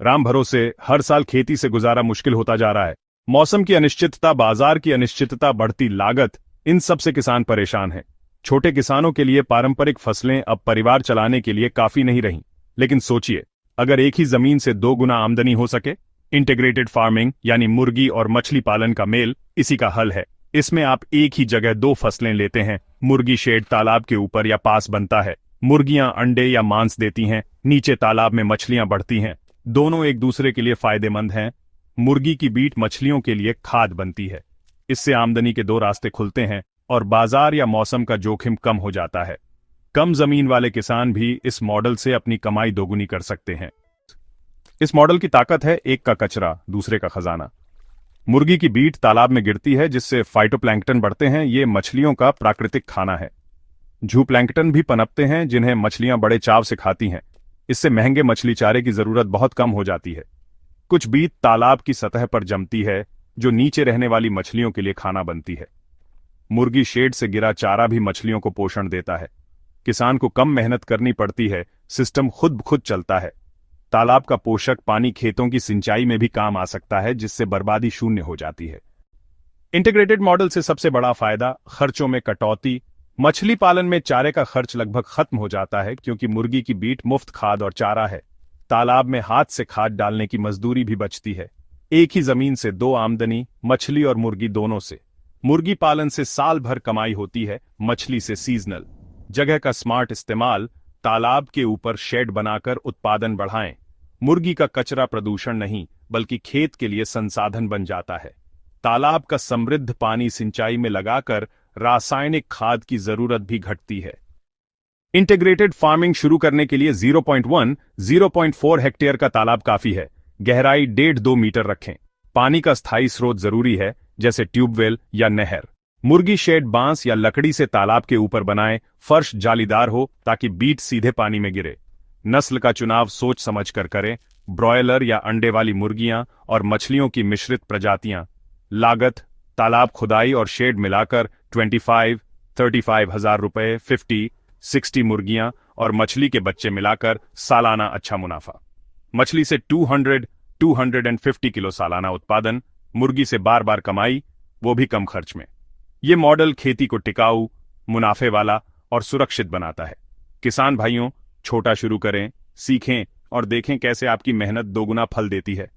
राम भरोसे हर साल खेती से गुजारा मुश्किल होता जा रहा है। मौसम की अनिश्चितता, बाजार की अनिश्चितता, बढ़ती लागत, इन सब से किसान परेशान हैं। छोटे किसानों के लिए पारंपरिक फसलें अब परिवार चलाने के लिए काफी नहीं रहीं। लेकिन सोचिए, अगर एक ही जमीन से 2 गुना आमदनी हो सके। इंटीग्रेटेड फार्मिंग यानी मुर्गी और मछली पालन का मेल इसी का हल है। इसमें आप एक ही जगह 2 फसलें लेते हैं। मुर्गी शेड तालाब के ऊपर या पास बनता है। मुर्गियां अंडे या मांस देती हैं, नीचे तालाब में मछलियां बढ़ती हैं। दोनों एक दूसरे के लिए फायदेमंद हैं। मुर्गी की बीट मछलियों के लिए खाद बनती है। इससे आमदनी के 2 रास्ते खुलते हैं और बाजार या मौसम का जोखिम कम हो जाता है। कम जमीन वाले किसान भी इस मॉडल से अपनी कमाई दोगुनी कर सकते हैं। इस मॉडल की ताकत है एक का कचरा दूसरे का खजाना। मुर्गी की बीट तालाब में गिरती है, जिससे फाइटोप्लैंक्टन बढ़ते हैं। ये मछलियों का प्राकृतिक खाना है। जूप्लैंक्टन भी पनपते हैं, जिन्हें मछलियां बड़े चाव से खाती हैं। इससे महंगे मछली चारे की जरूरत बहुत कम हो जाती है। कुछ बीट तालाब की सतह पर जमती है, जो नीचे रहने वाली मछलियों के लिए खाना बनती है। मुर्गी शेड से गिरा चारा भी मछलियों को पोषण देता है। किसान को कम मेहनत करनी पड़ती है, सिस्टम खुद चलता है। तालाब का पोषक पानी खेतों की सिंचाई में भी काम आ सकता है, जिससे बर्बादी शून्य हो जाती है। इंटीग्रेटेड मॉडल से सबसे बड़ा फायदा खर्चों में कटौती। मछली पालन में चारे का खर्च लगभग खत्म हो जाता है, क्योंकि मुर्गी की बीट मुफ्त खाद और चारा है। तालाब में हाथ से खाद डालने की मजदूरी भी बचती है। एक ही जमीन से 2 आमदनी, मछली और मुर्गी दोनों से। मुर्गी पालन से साल भर कमाई होती है, मछली से सीजनल। जगह का स्मार्ट इस्तेमाल, तालाब के ऊपर शेड बनाकर उत्पादन बढ़ाएं। मुर्गी का कचरा प्रदूषण नहीं, बल्कि खेत के लिए संसाधन बन जाता है। तालाब का समृद्ध पानी सिंचाई में लगाकर रासायनिक खाद की जरूरत भी घटती है। इंटीग्रेटेड फार्मिंग शुरू करने के लिए 0.4 हेक्टेयर का तालाब काफी है। गहराई 1.5-2 मीटर रखें। पानी का स्थायी स्रोत जरूरी है, जैसे ट्यूबवेल या नहर। मुर्गी शेड बांस या लकड़ी से तालाब के ऊपर बनाएं। फर्श जालीदार हो ताकि बीट सीधे पानी में गिरे। नस्ल का चुनाव सोच समझ कर करें। ब्रॉयलर या अंडे वाली मुर्गियां और मछलियों की मिश्रित प्रजातियां। लागत, तालाब खुदाई और शेड मिलाकर 25-35 हजार रुपए। 50-60 मुर्गियां और मछली के बच्चे मिलाकर सालाना अच्छा मुनाफा। मछली से 200-250 किलो सालाना उत्पादन। मुर्गी से बार बार कमाई, वो भी कम खर्च में। ये मॉडल खेती को टिकाऊ, मुनाफे वाला और सुरक्षित बनाता है। किसान भाइयों, छोटा शुरू करें, सीखें और देखें कैसे आपकी मेहनत 2 गुना फल देती है।